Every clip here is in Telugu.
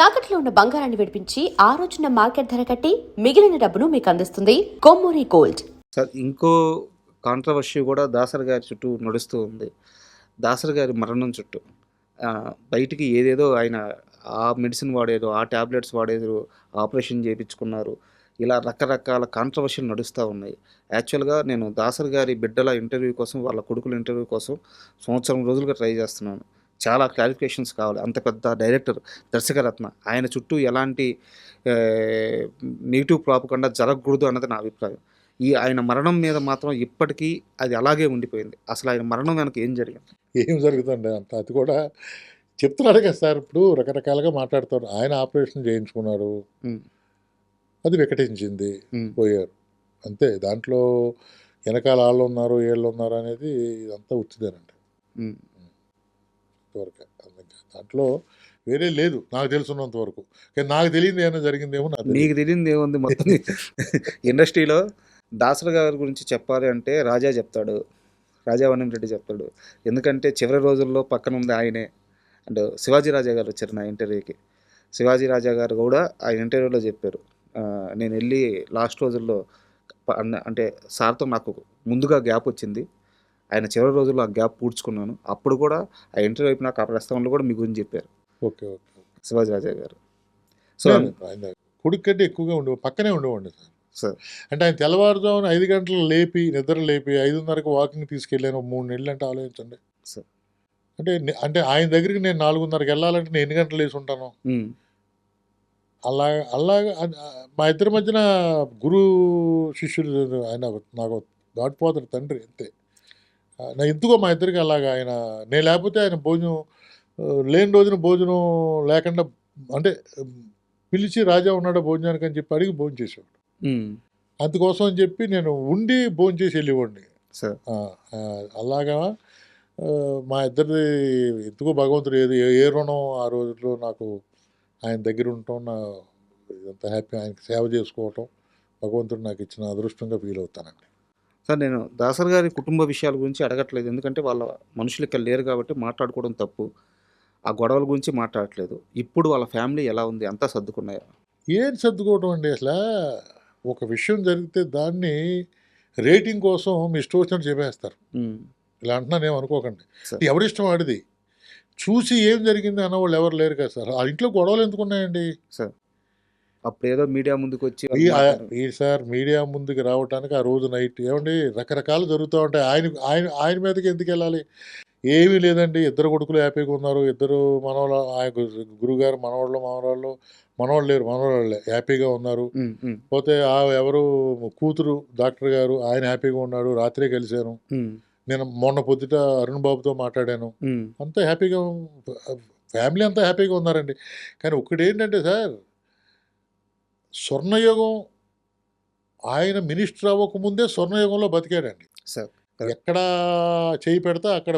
తాకట్లో ఉన్న బంగారాన్ని విడిపించి ఆ రోజున మార్కెట్ ధర కట్టి మిగిలిన డబ్బును మీకు అందిస్తుంది కొమ్మూరి గోల్డ్. సార్ ఇంకో కాంట్రవర్సీ కూడా దాసరి గారి చుట్టూ నడుస్తూ ఉంది. దాసరి గారి మరణం చుట్టూ బయటికి ఏదేదో ఆయన ఆ మెడిసిన్ వాడేదో, ఆ ట్యాబ్లెట్స్ వాడేదో, ఆపరేషన్ చేయించుకున్నారు, ఇలా రకరకాల కాంట్రవర్షీలు నడుస్తూ ఉన్నాయి. యాక్చువల్గా నేను దాసరి గారి బిడ్డల ఇంటర్వ్యూ కోసం, వాళ్ళ కొడుకుల ఇంటర్వ్యూ కోసం సంవత్సరం రోజులుగా ట్రై చేస్తున్నాను. చాలా క్లారిఫికేషన్స్ కావాలి. అంత పెద్ద డైరెక్టర్, దర్శకరత్న, ఆయన చుట్టూ ఎలాంటి నెగిటివ్ ప్రాపకుండా జరగకూడదు అన్నది నా అభిప్రాయం. ఆయన మరణం మీద మాత్రం ఇప్పటికీ అది అలాగే ఉండిపోయింది. అసలు ఆయన మరణం వెనక ఏం జరిగింది? ఏం జరుగుతుంది అంత అది కూడా చెప్తున్నాడు కదా సార్. ఇప్పుడు రకరకాలుగా మాట్లాడుతారు. ఆయన ఆపరేషన్ చేయించుకున్నారు, అది వికటించింది, పోయారు, అంతే. దాంట్లో వెనకాల వాళ్ళు ఉన్నారు, వీళ్ళు ఉన్నారు అనేది ఇదంతా ఉత్తిదేనండి. ఇంతవరకు దాంట్లో వేరే లేదు నాకు తెలుసున్నంత వరకు. కానీ నాకు తెలియదు ఏమైనా జరిగిందేమో. నీకు తెలియదు ఏముంది? మొత్తం ఇండస్ట్రీలో దాసరి గారి గురించి చెప్పాలి అంటే రాజా చెప్తాడు, రాజావనం రెడ్డి చెప్తాడు. ఎందుకంటే చివరి రోజుల్లో పక్కన ఉంది ఆయనే. అండ్ శివాజీ రాజా గారు వచ్చారు నా ఇంటర్వ్యూకి. శివాజీ రాజా గారు కూడా ఆ ఇంటర్వ్యూలో చెప్పారు, నేను వెళ్ళి లాస్ట్ రోజుల్లో అంటే సార్తో నాకు ముందుగా గ్యాప్ వచ్చింది, ఆయన చివరి రోజుల్లో ఆ గ్యాప్ పూడ్చుకున్నాను. అప్పుడు కూడా ఆ ఇంటర్వ్యూ అయిపోయినాక ఆ ప్రస్తావనలో కూడా మీ గురించి చెప్పారు. ఓకే ఓకే శివాజీ రాజా గారు. సో ఆయన కొడుకు కంటే ఎక్కువగా పక్కనే ఉండేవాడి సార్. అంటే ఆయన తెల్లవారుజామున 5 గంటలు లేపి, నిద్ర లేపి 5:30కు వాకింగ్ తీసుకెళ్ళాను. 3 నెలలు అంటే ఆలోచించండి సార్. అంటే ఆయన దగ్గరికి నేను 4:30కి వెళ్ళాలంటే నేను ఎన్ని గంటలు వేసి ఉంటాను. అలాగా మా ఇద్దరి మధ్యన గురు శిష్యుడు ఆయన, నాకు గాడ్ ఫాదర్, తండ్రి, అంతే. నా ఎందుకో మా ఇద్దరికి అలాగా ఆయన, నేను లేకపోతే ఆయన భోజనం లేని రోజున భోజనం లేకుండా, అంటే పిలిచి రాజా ఉన్నాడా భోజనానికి అని చెప్పి అడిగి భోజనం చేసేవాడు. అందుకోసం అని చెప్పి నేను ఉండి భోజనం చేసి వెళ్ళేవాడిని. అలాగా మా ఇద్దరిది ఎందుకో భగవంతుడు ఏ రుణం ఆ రోజుల్లో నాకు ఆయన దగ్గర ఉండటం, నా ఇదంతా హ్యాపీ, ఆయనకి సేవ చేసుకోవటం భగవంతుడు నాకు ఇచ్చిన అదృష్టంగా ఫీల్ అవుతానండి. సార్, నేను దాసరి గారి కుటుంబ విషయాల గురించి అడగట్లేదు, ఎందుకంటే వాళ్ళ మనుషులు ఇక్కడ లేరు కాబట్టి మాట్లాడుకోవడం తప్పు. ఆ గొడవల గురించి మాట్లాడట్లేదు. ఇప్పుడు వాళ్ళ ఫ్యామిలీ ఎలా ఉంది? అంతా సర్దుకున్నాయా? ఏం సర్దుకోవడం అండి. అసలు ఒక విషయం జరిగితే దాన్ని రేటింగ్ కోసం మీ ఇష్టం వచ్చినట్టు చెప్పేస్తారు. ఇలా అంటున్నాను ఏమనుకోకండి. ఎవరిష్టం వాడిది. చూసి ఏం జరిగింది అన్నవాళ్ళు ఎవరు లేరు కదా సార్. ఆ ఇంట్లో గొడవలు ఎందుకున్నాయండి సార్? అప్పుడు ఏదో మీడియా ముందుకు వచ్చి సార్, మీడియా ముందుకు రావడానికి ఆ రోజు నైట్ ఏమండి రకరకాలు జరుగుతూ ఉంటాయి. ఆయన మీదకి ఎందుకు వెళ్ళాలి? ఏమీ లేదండి. ఇద్దరు కొడుకులు హ్యాపీగా ఉన్నారు. ఇద్దరు మనవాళ్ళు, ఆయన గురుగారు మనవాళ్ళు లేరు, మనవాళ్ళే హ్యాపీగా ఉన్నారు. పోతే ఎవరు కూతురు డాక్టర్ గారు, ఆయన హ్యాపీగా ఉన్నాడు. రాత్రే కలిశాను నేను. మొన్న పొద్దుట అరుణ్ బాబుతో మాట్లాడాను. అంతా హ్యాపీగా, ఫ్యామిలీ అంతా హ్యాపీగా ఉన్నారండి. కానీ ఒకటి ఏంటంటే సార్, స్వర్ణయుగం ఆయన మినిస్టర్ అవ్వకముందే స్వర్ణయుగంలో బతికాడండి సార్. ఎక్కడ చేయి పెడితే అక్కడ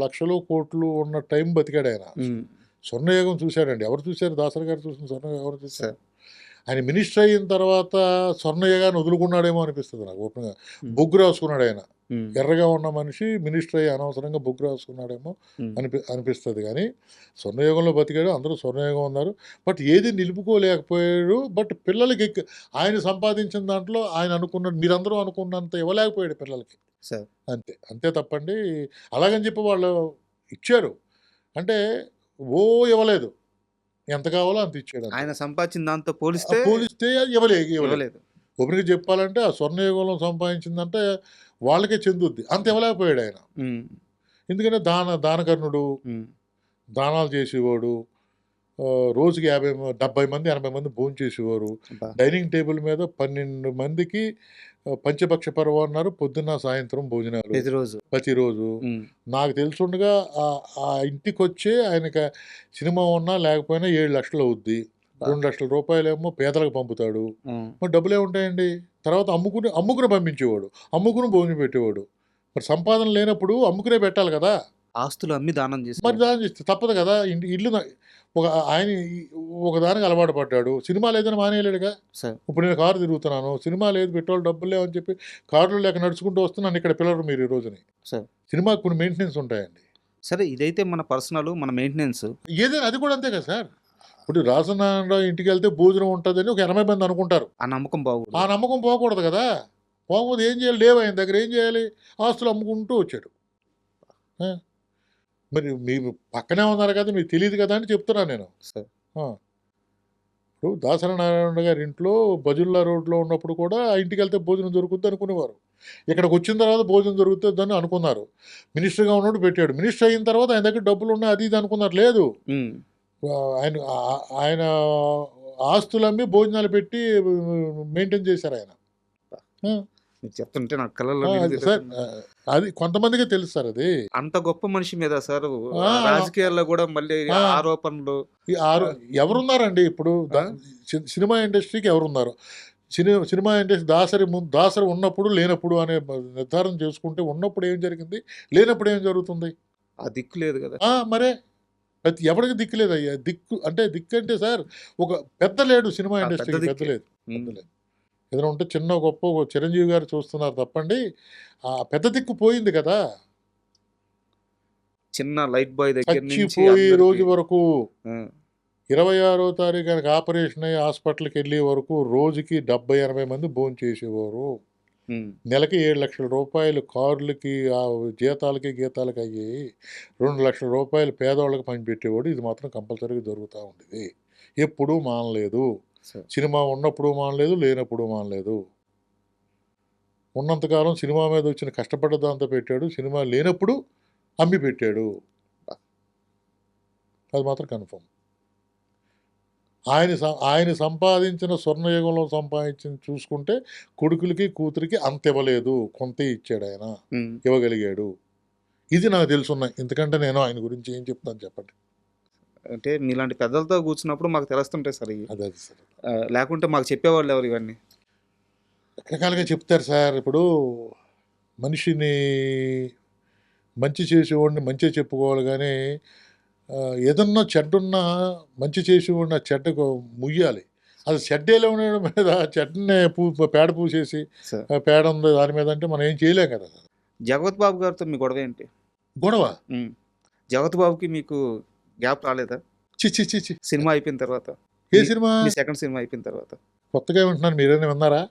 లక్షలు కోట్లు ఉన్న టైం బతికాడు ఆయన. స్వర్ణయుగం చూశాడండి. ఎవరు చూశారు? దాసరి గారు చూసిన స్వర్ణయుగం ఎవరు చూశారు? ఆయన మినిస్టర్ అయిన తర్వాత స్వర్ణయుగాన్ని వదులుకున్నాడేమో అనిపిస్తుంది నాకు ఓపెన్గా. బొగ్గు రాసుకున్నాడు ఆయన. ఎర్రగా ఉన్న మనిషి మినిస్టర్ అయ్యి అనవసరంగా బొగ్గు రాసుకున్నాడేమో అనిపిస్తుంది. కానీ స్వర్ణయుగంలో బతికాడు, అందరూ స్వర్ణయుగం ఉన్నారు. బట్ ఏది నిలుపుకోలేకపోయాడు. బట్ పిల్లలకి ఆయన సంపాదించిన దాంట్లో ఆయన అనుకున్నాడు, మీరందరూ అనుకున్నంత ఇవ్వలేకపోయాడు పిల్లలకి. అంతే తప్పండి. అలాగని చెప్పి వాళ్ళు ఇచ్చారు అంటే ఇవ్వలేదు. ఎంత కావాలో అంత ఇచ్చాడు. ఆయన సంపాదించిన దాంతో పోలిస్తే ఇవ్వలేదు. ఒకరికి చెప్పాలంటే ఆ స్వర్ణయుగంలో సంపాదించిందంటే వాళ్ళకే చెందుద్ది. అంత ఇవ్వలేకపోయాడు ఆయన. ఎందుకంటే దానకర్ణుడు, దానాలు చేసేవాడు. రోజుకి 70 మంది 80 మంది భోజనం చేసేవారు. డైనింగ్ టేబుల్ మీద 12 మందికి పంచపక్ష పర్వం అన్నారు. పొద్దున్న సాయంత్రం భోజనాలు ప్రతిరోజు. నాకు తెలుసుండగా ఆ ఇంటికి వచ్చే ఆయనకి సినిమా ఉన్నా లేకపోయినా 7 లక్షలు అవుద్ది. 2 లక్షల రూపాయలేమో పేదలకు పంపుతాడు. మరి డబ్బులు ఏముంటాయండి? తర్వాత అమ్ముకుని పంపించేవాడు, అమ్ముకుని భోజనం పెట్టేవాడు. మరి సంపాదన లేనప్పుడు అమ్ముకునే పెట్టాలి కదా. ఆస్తులు అమ్మి దానం చేసి, మరి దానం చేస్తే తప్పదు కదా. ఇల్లు ఆయన ఒకదానికి అలవాటు పడ్డాడు. సినిమా లేదని మానేయలేడుగా. ఇప్పుడు నేను కారు తిరుగుతున్నాను, సినిమా లేదు, పెట్రోల్ డబ్బులు లేవని చెప్పి కారులో లేక నడుచుకుంటూ వస్తున్నాను. ఇక్కడ పిల్లలు మీరు ఈ రోజుని సినిమాకి కొన్ని మెయింటెనెన్స్ ఉంటాయండి. సరే, ఇదైతే మన పర్సనల్, మన మెయింటెనెన్స్ ఏదైనా అది కూడా అంతే కదా సార్. ఇప్పుడు రాజనారాయణరావు ఇంటికి వెళ్తే భోజనం ఉంటుందని ఒక 80 మంది అనుకుంటారు. ఆ నమ్మకం ఆ బాగుంది. నమ్మకం పోకూడదు కదా! పోకపోతే ఏం చేయాలి? లేవు ఆయన దగ్గర, ఏం చేయాలి? ఆస్తులు అమ్ముకుంటూ వచ్చాడు. ఆ! మరి మీరు పక్కనే ఉన్నారు కదా, మీకు తెలీదు కదా అని చెప్తున్నాను నేను. సార్. ఆ! ఇప్పుడు దాసరి నారాయణ గారి ఇంట్లో బజుల్లా రోడ్లో ఉన్నప్పుడు కూడా ఆ ఇంటికి వెళ్తే భోజనం దొరుకుద్ది అనుకునేవారు. ఇక్కడికి వచ్చిన తర్వాత భోజనం దొరుకుతుందని అనుకున్నారు. మినిస్టర్గా ఉన్నప్పుడు పెట్టాడు. మినిస్టర్ అయిన తర్వాత ఆయన దగ్గర డబ్బులు ఉన్నాయి, అది ఇది అనుకున్నారు. లేదు, ఉమ్. ఆయన ఆస్తులమ్మి భోజనాలు పెట్టి మెయింటైన్ చేశారు ఆయన. ఆ, మీరు చెప్తుంటే నాకు కళ్ళల్లో ఆ, నీళ్ళు అది సార్, తిరుగుతున్నాయి. అది కొంతమందికే తెలుసు సార్. అది అంత గొప్ప మనిషి మీద సార్ ఆ, రాజకీయాల్లో కూడా మళ్ళీ ఆ, ఆరోపణలు. ఈ ఎవరున్నారండి ఇప్పుడు సినిమా ఇండస్ట్రీకి ఎవరున్నారు? సినిమా ఇండస్ట్రీ దాసరి ఉన్నప్పుడు లేనప్పుడు అనే నిర్ధారణ చేసుకుంటే, ఉన్నప్పుడు ఏం జరిగింది, లేనప్పుడు ఏం జరుగుతుంది? ఆ దిక్కు లేదు కదా. మరే ప్రతి ఎవరికి దిక్కు లేదయ్యా. దిక్కు అంటే సార్, ఒక పెద్ద లేడు సినిమా ఆ, పెద్ద ఇండస్ట్రీకి, పెద్ద దిక్కే. లేదు, పెద్ద లేదు. ఏదైనా ఉంటే చిన్న గొప్ప ఒక చిరంజీవి గారు చూస్తున్నారు తప్పండి. ఆ పెద్ద దిక్కు పోయింది కదా, చిన్న లైట్ బాయ్ దగ్గర నుంచి చచ్చిపోయే రోజు అందరికి. వరకు. ఆ, 26వ తారీఖు ఆయనకు ఆపరేషన్ అయ్యి హాస్పిటల్కి వెళ్ళే వరకు రోజుకి 70-80 మంది భోజనం చేసేవారు. ఉమ్, నెలకి 7 లక్షల రూపాయలు కార్లకి, ఆ జీతాలకి గీతాలకి అయ్యాయి. 2 లక్షల రూపాయలు పేదవాళ్ళకి పంచిపెట్టేవాడు. ఇది మాత్రం కంపల్సరీగా జరుగుతూ ఉండేది. ఎప్పుడూ మానలేదు. సార్. సినిమా ఉన్నప్పుడు మానలేదు, లేనప్పుడు మానలేదు. ఉన్నంతకాలం సినిమా మీద వచ్చిన కష్టపడ్డ దాంతో పెట్టాడు. సినిమా లేనప్పుడు అమ్మి పెట్టాడు. అది మాత్రం కన్ఫర్మ్. ఆయన సంపాదించిన స్వర్ణయుగంలో సంపాదించిన చూసుకుంటే కొడుకులకి కూతురికి అంత ఇవ్వలేదు, కొంత ఇచ్చాడు ఆయన, ఉమ్. ఇవ్వగలిగాడు. ఇది నాకు తెలుసున్నాయి. ఎందుకంటే నేను ఆయన గురించి ఏం చెప్తాను చెప్పండి. అంటే మీలాంటి పెద్దలతో కూర్చున్నప్పుడు మాకు తెలుస్తుంటాయి సార్ ఇవి. అది సార్, లేకుంటే మాకు చెప్పేవాళ్ళు ఎవరు ఇవన్నీ? రకరకాలుగా చెప్తారు సార్. ఇప్పుడు మనిషిని మంచి చేసేవాడిని మంచిగా చెప్పుకోవాలి కానీ, ఏదన్నా చెడ్డున్నా మంచి చేసేవాడిని ఆ చెడ్డకు ముయ్యాలి. అది చెడ్డేలో ఉండడం మీద చెడ్డనే పేడ పూసేసి, సార్. పేడ ఉంది దాని మీద అంటే మనం ఏం చేయలేం కదా. జగత్ బాబు గారితో మీ గొడవ ఏంటి? గొడవ ఉమ్. జగత్ బాబుకి మీకు గ్యాప్ రాలేదా చి సినిమా అయిపోయిన తర్వాత? ఏ సినిమా? మీ సెకండ్ సినిమా అయిపోయిన తర్వాత కొత్తగా వింటున్నాను, మీరేమైనా విన్నారా?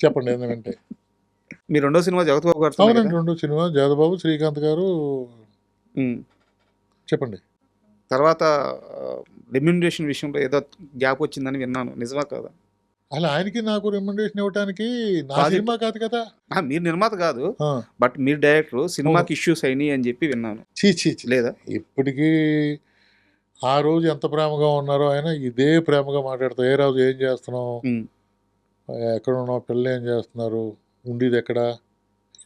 చెప్పండి ఏదైనా వింటే. మీ రెండో సినిమా జగత్ బాబు గారితో అవునండి, 2 సినిమా జగదబాబు, శ్రీకాంత్ గారు. చెప్పండి. తర్వాత రెమ్యూనరేషన్ విషయంలో ఏదో గ్యాప్ వచ్చిందని విన్నాను, నిజమా కాదా? అలా ఆయనకి నాకు రికమెండేషన్ ఇవ్వడానికి నా Project- సినిమా కాదు కదా. మీరు నిర్మాత కాదు, ఆ, బట్ మీరు డైరెక్టర్, సినిమాకి ఇష్యూస్ అయినాయి అని చెప్పి విన్నాను. చీ లేదా? ఇప్పటికీ ఆ రోజు ఎంత ప్రేమగా ఉన్నారో ఆయన ఇదే ప్రేమగా మాట్లాడతారు. ఏ రోజు ఏం చేస్తున్నావు, ఉమ్. ఎక్కడ ఉన్నావు, పిల్లలు ఏం చేస్తున్నారు, ఉండేది ఎక్కడ,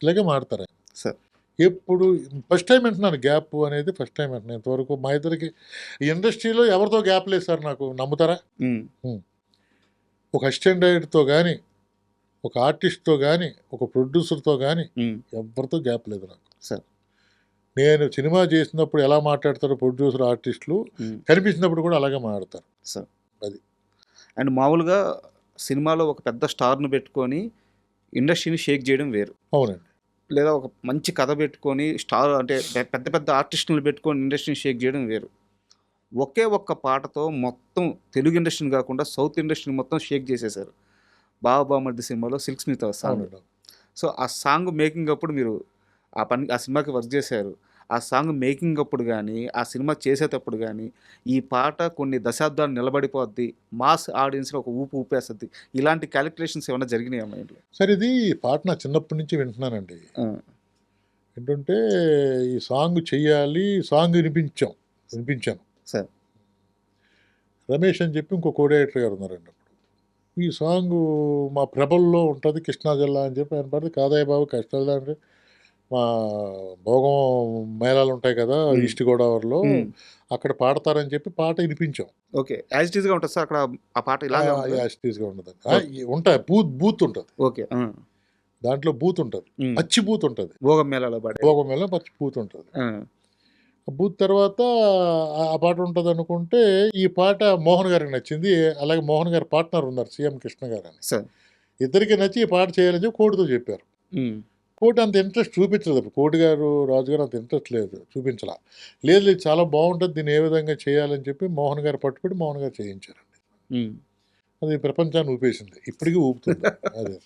ఇలాగే మాడతారు ఆయన. సార్. ఎప్పుడు ఫస్ట్ టైం వింటున్నాను గ్యాప్ అనేది, ఫస్ట్ టైం వింటున్నాను. ఇంతవరకు మా ఇద్దరికి ఇండస్ట్రీలో ఎవరితో గ్యాప్ లేదు సార్, నాకు నమ్ముతారా? ఉమ్. ఒక అసిస్టెంట్ డైరెక్టర్తో కానీ, ఒక ఆర్టిస్ట్తో కానీ, ఒక ప్రొడ్యూసర్తో కానీ ఉమ్. ఎవరితో గ్యాప్ లేదు నాకు. సార్. నేను సినిమా చేసినప్పుడు ఎలా మాట్లాడతారో ప్రొడ్యూసర్, ఆర్టిస్టులు ఉమ్. కనిపించినప్పుడు కూడా అలాగే మాట్లాడతారు. సార్. అది. అండ్ మామూలుగా సినిమాలో ఒక పెద్ద స్టార్ను పెట్టుకొని ఇండస్ట్రీని షేక్ చేయడం వేరు, అవునండి. లేదా ఒక మంచి కథ పెట్టుకొని స్టార్ అంటే పెద్ద పెద్ద ఆర్టిస్టులను పెట్టుకొని ఇండస్ట్రీని షేక్ చేయడం వేరు. ఒకే ఒక్క పాటతో మొత్తం తెలుగు ఇండస్ట్రీని కాకుండా సౌత్ ఇండస్ట్రీని మొత్తం షేక్ చేసేశారు బాబామర్ది సినిమాలో సిల్క్ స్మిత్ సాంగ్. అవునండి. సో ఆ సాంగ్ మేకింగ్ అప్పుడు మీరు ఆ సినిమాకి వర్క్ చేశారు. ఆ సాంగ్ మేకింగ్ అప్పుడు కానీ, ఆ సినిమా చేసేటప్పుడు కానీ, ఈ పాట కొన్ని దశాబ్దాలు నిలబడిపోద్ది, మాస్ ఆడియన్స్లో ఒక ఊపు ఊపేస్తుంది, ఇలాంటి క్యాలిక్యులేషన్స్ ఏమైనా జరిగినాయి అమ్మా ఇంట్లో? సరే, ఇది పాట నా చిన్నప్పటి నుంచి వింటున్నానండి. ఏంటంటే ఈ సాంగ్ చెయ్యాలి, సాంగ్ వినిపించాను. సార్. రమేష్ అని చెప్పి ఇంకో కోఆర్డినేటర్ గారు ఉన్నారండి. అప్పుడు ఈ సాంగ్ మా ప్రభల్లో ఉంటుంది, కృష్ణా జిల్లా అని చెప్పి ఆయన పడితే, కాదయ్య బాబు కృష్ణా జిల్లా అంటే మా భోగం మేళాలు ఉంటాయి కదా ఈస్ట్ గోదావరిలో, అక్కడ పాడతారని చెప్పి పాట వినిపించాం. ఓకే, యాజ్ ఇట్ ఈస్గా ఉంటుంది సార్ అక్కడ ఆ పాట ఇలాగే యాస్టీస్గా ఉండదు, ఉంటాయి బూత్ ఉంటుంది. ఓకే. దాంట్లో బూత్ ఉంటుంది, పచ్చి బూత్ ఉంటుంది. భోగం మేళాలో పాడే భోగం మేళ పచ్చి బూత్ ఉంటుంది. బూత్ తర్వాత ఆ పాట ఉంటుంది అనుకుంటే, ఈ పాట మోహన్ గారికి నచ్చింది. అలాగే మోహన్ గారి పార్ట్నర్ ఉన్నారు సీఎం కృష్ణ గారు అని, సార్. ఇద్దరికి నచ్చి ఈ పాట చేయాలని చెప్పి కోడితో చెప్పారు. కోటి అంత ఇంట్రెస్ట్ చూపించలేదు. అప్పుడు కోటి గారు, రాజు గారు అంత ఇంట్రెస్ట్ లేదు, చూపించలా. లేదు లేదు చాలా బాగుంటుంది, దీన్ని ఏ విధంగా చేయాలని చెప్పి మోహన్ గారు పట్టుబడి మోహన్ గారు చేయించారండి. ఉమ్. అది ప్రపంచాన్ని ఊపేసింది, ఇప్పటికీ ఊపుతుంది. అదే